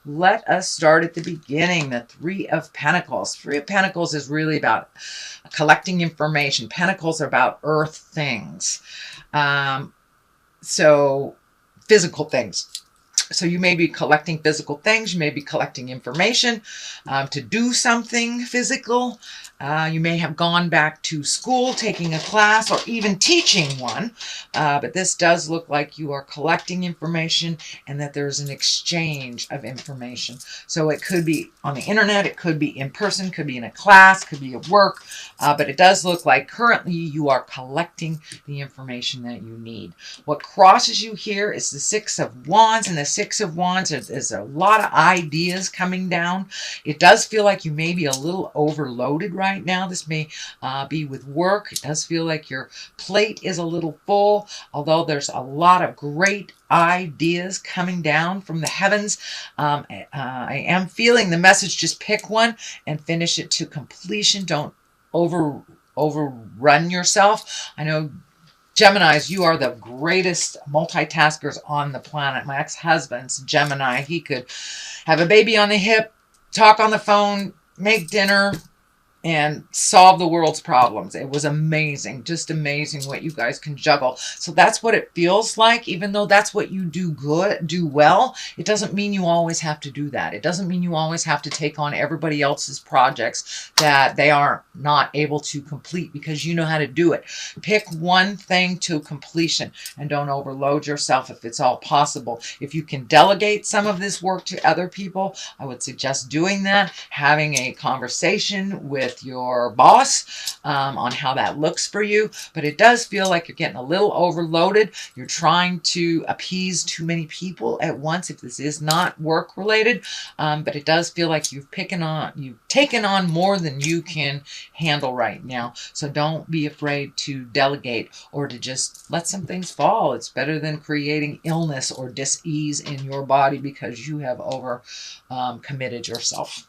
Let us start at the beginning. The Three of Pentacles. Three of Pentacles is really about collecting information. Pentacles are about earth things. So physical things. So you may be collecting physical things. You may be collecting information to do something physical. You may have gone back to school, taking a class, or even teaching one. But this does look like you are collecting information and that there's an exchange of information. So it could be on the internet, it could be in person, could be in a class, could be at work. But it does look like currently you are collecting the information that you need. What crosses you here is the Six of Wands, and the Six of Wands is a lot of ideas coming down. It does feel like you may be a little overloaded right now. This may be with work. It does feel like your plate is a little full, although there's a lot of great ideas coming down from the heavens. I am feeling the message, just pick one and finish it to completion. Don't overrun yourself. I know Geminis, you are the greatest multitaskers on the planet. My ex-husband's Gemini. He could have a baby on the hip, talk on the phone, make dinner, and solve the world's problems. It was amazing, just amazing what you guys can juggle. So that's what it feels like. Even though that's what you do well, it doesn't mean you always have to do that. It doesn't mean you always have to take on everybody else's projects that they are not able to complete because you know how to do it. Pick one thing to completion and don't overload yourself if it's all possible. If you can delegate some of this work to other people, I would suggest doing that, having a conversation with your boss on how that looks for you. But it does feel like you're getting a little overloaded. You're trying to appease too many people at once if this is not work related. But it does feel like you've taken on more than you can handle right now. So don't be afraid to delegate or to just let some things fall. It's better than creating illness or dis-ease in your body because you have over committed yourself.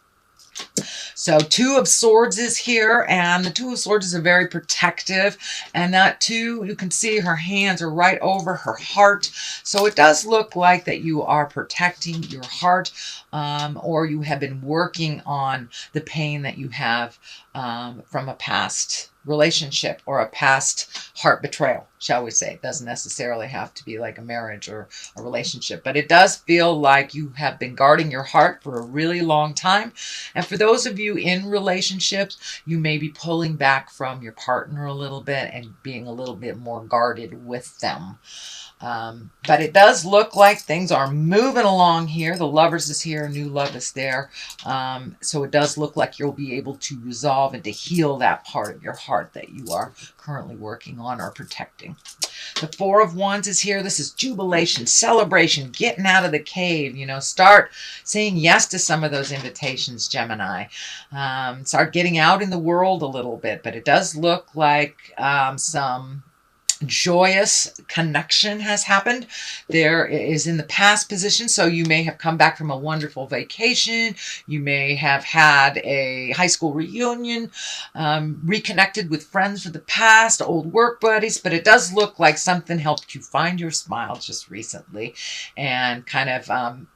So Two of Swords is here, and the Two of Swords is a very protective, and that too, you can see her hands are right over her heart. So it does look like that you are protecting your heart, or you have been working on the pain that you have from a past relationship or a past heart betrayal, shall we say. It doesn't necessarily have to be like a marriage or a relationship, but it does feel like you have been guarding your heart for a really long time. And for those of you in relationships, you may be pulling back from your partner a little bit and being a little bit more guarded with them. But it does look like things are moving along here. The Lovers is here, new love is there. So it does look like you'll be able to resolve and to heal that part of your heart that you are currently working on or protecting. The Four of Wands is here. This is jubilation, celebration, getting out of the cave. You know, start saying yes to some of those invitations, Gemini. Start getting out in the world a little bit. But it does look like some joyous connection has happened. There is in the past position, so you may have come back from a wonderful vacation. You may have had a high school reunion, reconnected with friends from the past, old work buddies, but it does look like something helped you find your smile just recently and kind of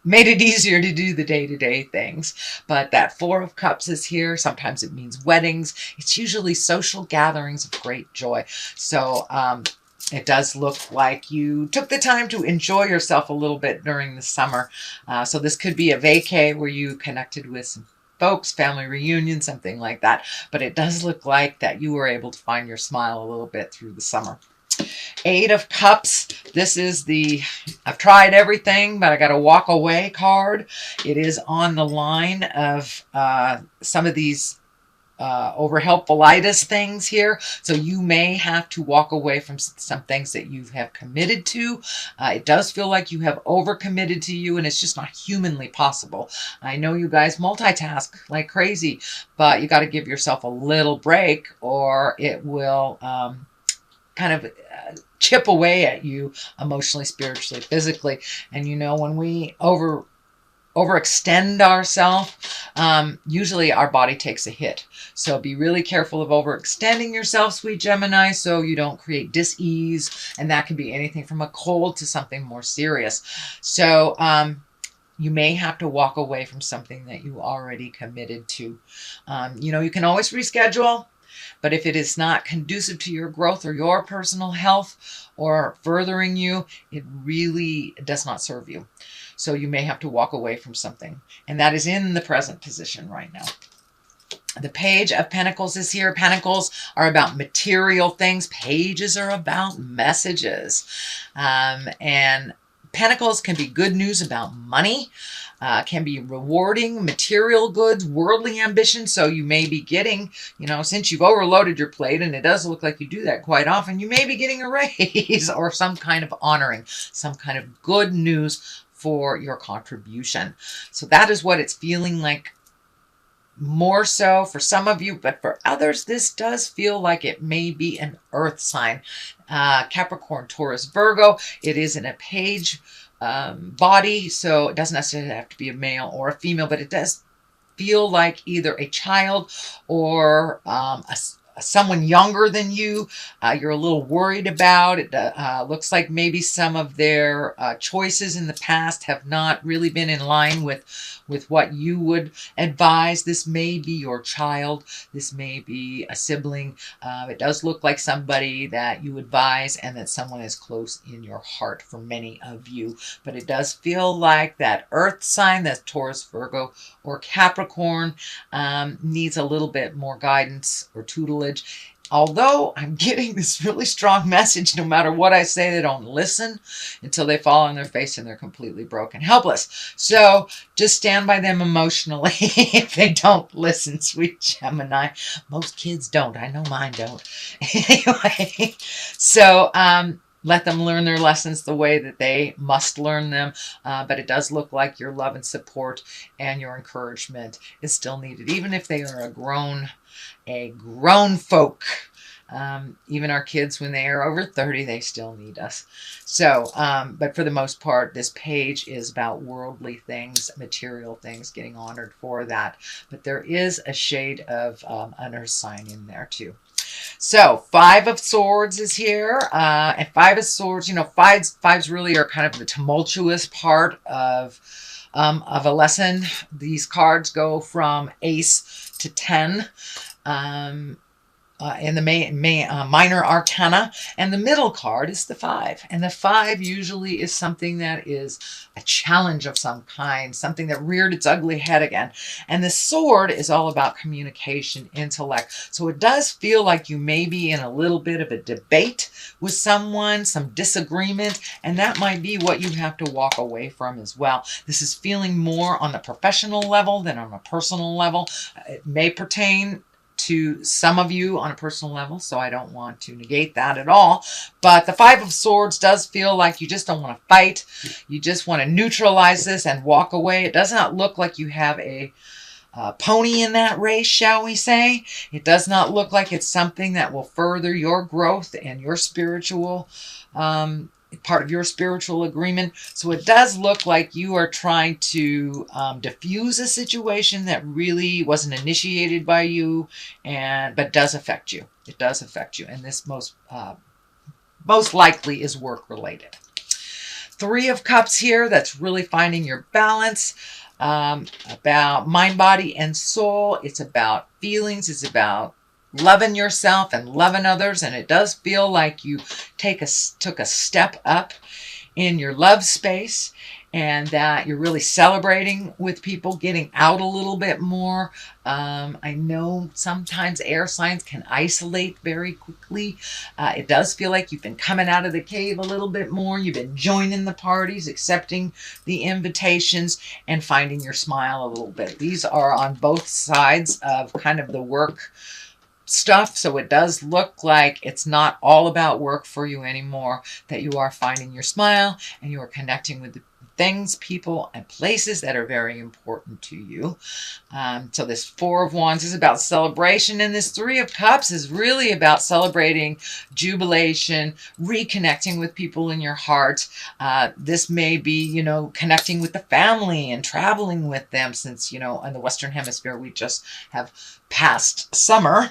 made it easier to do the day-to-day things. But that Four of Cups is here. Sometimes it means weddings. It's usually social gatherings of great joy. So it does look like you took the time to enjoy yourself a little bit during the summer. So this could be a vacay where you connected with some folks, family reunion, something like that. But it does look like that you were able to find your smile a little bit through the summer. Eight of Cups. This is the I've tried everything, but I got to walk away card. It is on the line of some of these over helpfulitis things here. So you may have to walk away from some things that you have committed to. It does feel like you have overcommitted to you, and it's just not humanly possible. I know you guys multitask like crazy, but you got to give yourself a little break or it will kind of chip away at you emotionally, spiritually, physically. And you know, when we overextend ourselves, usually our body takes a hit. So be really careful of overextending yourself, sweet Gemini, so you don't create dis-ease, and that can be anything from a cold to something more serious. So You may have to walk away from something that you already committed to. You can always reschedule, but if it is not conducive to your growth or your personal health or furthering you, it really does not serve you. So you may have to walk away from something. And that is in the present position right now. The Page of Pentacles is here. Pentacles are about material things. Pages are about messages. And Pentacles can be good news about money, can be rewarding, material goods, worldly ambition. So you may be getting, since you've overloaded your plate, and it does look like you do that quite often, you may be getting a raise or some kind of honoring, some kind of good news for your contribution. So that is what it's feeling like. More so for some of you, but for others, this does feel like it may be an earth sign. Capricorn, Taurus, Virgo. It is in a page body, so it doesn't necessarily have to be a male or a female, but it does feel like either a child or someone younger than you. You're a little worried about. It looks like maybe some of their choices in the past have not really been in line with what you would advise. This may be your child. This may be a sibling. It does look like somebody that you advise and that someone is close in your heart for many of you. But it does feel like that earth sign, that's Taurus, Virgo, or Capricorn, needs a little bit more guidance or tutelage. Although I'm getting this really strong message, no matter what I say, they don't listen until they fall on their face and they're completely broken, helpless. So just stand by them emotionally if they don't listen, sweet Gemini. Most kids don't. I know mine don't. Anyway, so let them learn their lessons the way that they must learn them. But it does look like your love and support and your encouragement is still needed, even if they are a grown folk. Even our kids, when they are over 30, they still need us. So, but for the most part, this page is about worldly things, material things, getting honored for that. But there is a shade of an earth sign in there too. So 5 of Swords is here, and 5 of Swords, fives really are kind of the tumultuous part of a lesson. These cards go from Ace to 10 in the minor arcana, and the middle card is the 5. And the 5 usually is something that is a challenge of some kind, something that reared its ugly head again. And the sword is all about communication, intellect. So it does feel like you may be in a little bit of a debate with someone, some disagreement, and that might be what you have to walk away from as well. This is feeling more on the professional level than on a personal level. It may pertain to some of you on a personal level, so I don't want to negate that at all. But the 5 of Swords does feel like you just don't want to fight. You just want to neutralize this and walk away. It does not look like you have a pony in that race, shall we say. It does not look like it's something that will further your growth and your spiritual part of your spiritual agreement. So it does look like you are trying to diffuse a situation that really wasn't initiated by you, but does affect you. It does affect you, and this most likely is work related. 3 of Cups here. That's really finding your balance. About mind, body, and soul. It's about feelings. It's about loving yourself and loving others, and it does feel like you took a step up in your love space, and that you're really celebrating with people, getting out a little bit more. I know sometimes air signs can isolate very quickly. It does feel like you've been coming out of the cave a little bit more. You've been joining the parties, accepting the invitations, and finding your smile a little bit. These are on both sides of kind of the work stuff, so it does look like it's not all about work for you anymore, that you are finding your smile and you are connecting with the things, people, and places that are very important to you. So this 4 of Wands is about celebration, and this 3 of Cups is really about celebrating jubilation, reconnecting with people in your heart. This may be, connecting with the family and traveling with them, since, in the Western Hemisphere, we just have passed summer.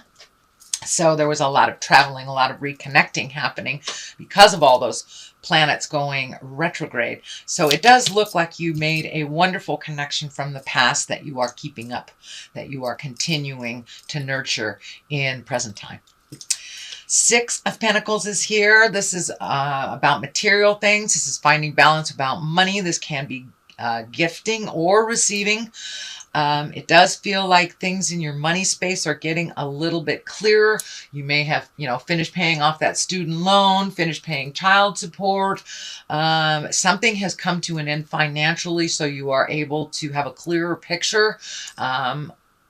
So there was a lot of traveling, a lot of reconnecting happening because of all those planets going retrograde. So it does look like you made a wonderful connection from the past that you are keeping up, that you are continuing to nurture in present time. Six of Pentacles is here. This is about material things. This is finding balance about money. This can be gifting or receiving. It does feel like things in your money space are getting a little bit clearer. You may have, finished paying off that student loan, finished paying child support. Something has come to an end financially, so you are able to have a clearer picture.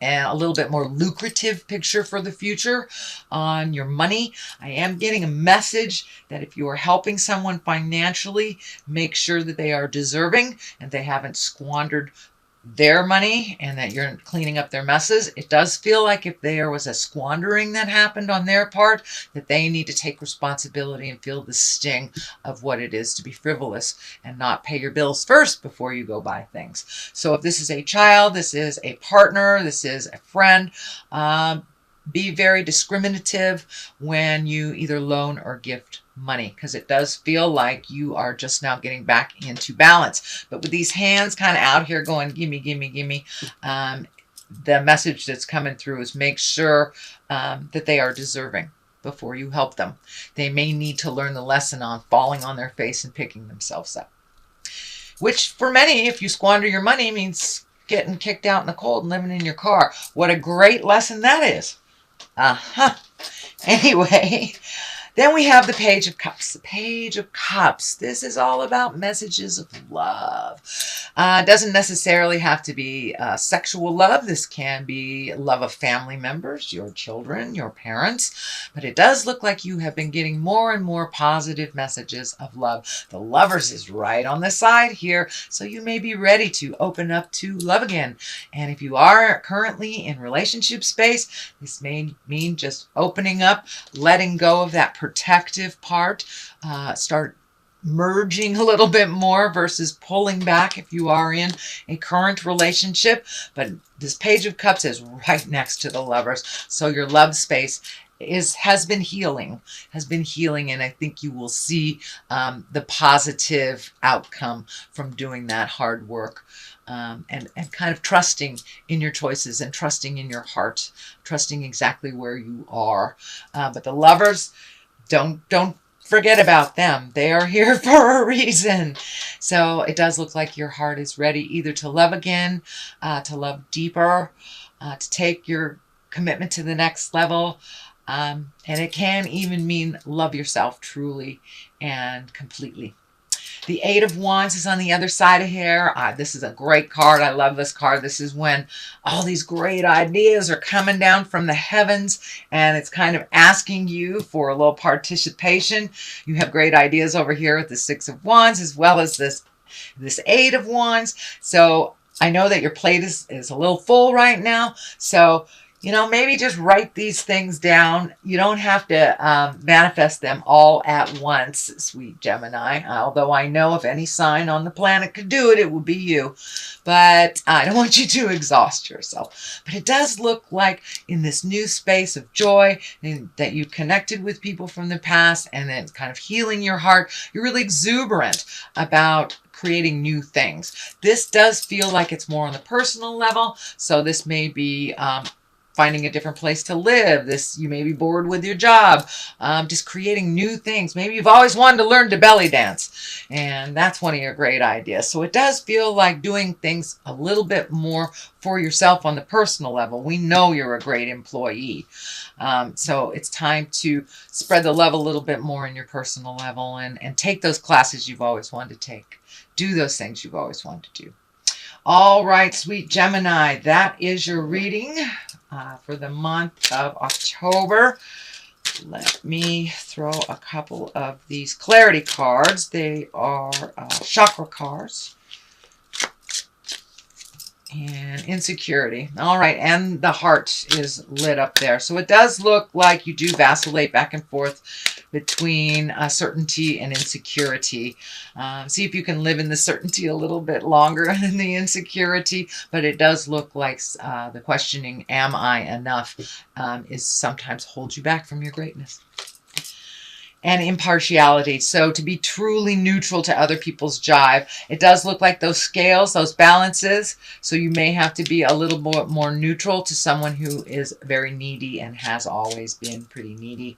And a little bit more lucrative picture for the future on your money. I am getting a message that if you are helping someone financially, make sure that they are deserving and they haven't squandered their money and that you're cleaning up their messes. It does feel like if there was a squandering that happened on their part, that they need to take responsibility and feel the sting of what it is to be frivolous and not pay your bills first before you go buy things. So if this is a child, this is a partner, this is a friend, be very discriminative when you either loan or gift money, because it does feel like you are just now getting back into balance. But with these hands kind of out here going, gimme, gimme, gimme, the message that's coming through is make sure that they are deserving before you help them. They may need to learn the lesson on falling on their face and picking themselves up. Which for many, if you squander your money, means getting kicked out in the cold and living in your car. What a great lesson that is. Anyway, then we have the Page of Cups. The Page of Cups. This is all about messages of love. It doesn't necessarily have to be sexual love. This can be love of family members, your children, your parents. But it does look like you have been getting more and more positive messages of love. The Lovers is right on the side here, so you may be ready to open up to love again. And if you are currently in relationship space, this may mean just opening up, letting go of that protective part, start merging a little bit more versus pulling back if you are in a current relationship. But this Page of Cups is right next to the Lovers, so your love space has been healing, and I think you will see the positive outcome from doing that hard work. And kind of trusting in your choices and trusting in your heart, trusting exactly where you are. But the Lovers, don't forget about them. They are here for a reason. So it does look like your heart is ready either to love again, to love deeper, to take your commitment to the next level. And it can even mean love yourself truly and completely. The Eight of Wands is on the other side of here. This is a great card. I love this card. This is when all these great ideas are coming down from the heavens, and it's kind of asking you for a little participation. You have great ideas over here with the Six of Wands as well as this Eight of Wands. So I know that your plate is a little full right now. So maybe just write these things down. You don't have to manifest them all at once, sweet Gemini. Although I know if any sign on the planet could do it, it would be you. But I don't want you to exhaust yourself. But it does look like in this new space of joy that you connected with people from the past and then kind of healing your heart, you're really exuberant about creating new things. This does feel like it's more on the personal level. So this may be finding a different place to live. You may be bored with your job. Just creating new things. Maybe you've always wanted to learn to belly dance, and that's one of your great ideas. So it does feel like doing things a little bit more for yourself on the personal level. We know you're a great employee. So it's time to spread the love a little bit more in your personal level and take those classes you've always wanted to take. Do those things you've always wanted to do. All right, sweet Gemini, that is your reading for the month of October. Let me throw a couple of these clarity cards. They are chakra cards. And insecurity. All right, and the heart is lit up there. So it does look like you do vacillate back and forth between certainty and insecurity. See if you can live in the certainty a little bit longer than the insecurity. But it does look like the questioning, am I enough, is sometimes holds you back from your greatness. and impartiality. So to be truly neutral to other people's jive. It does look like those scales, those balances. So you may have to be a little more neutral to someone who is very needy and has always been pretty needy.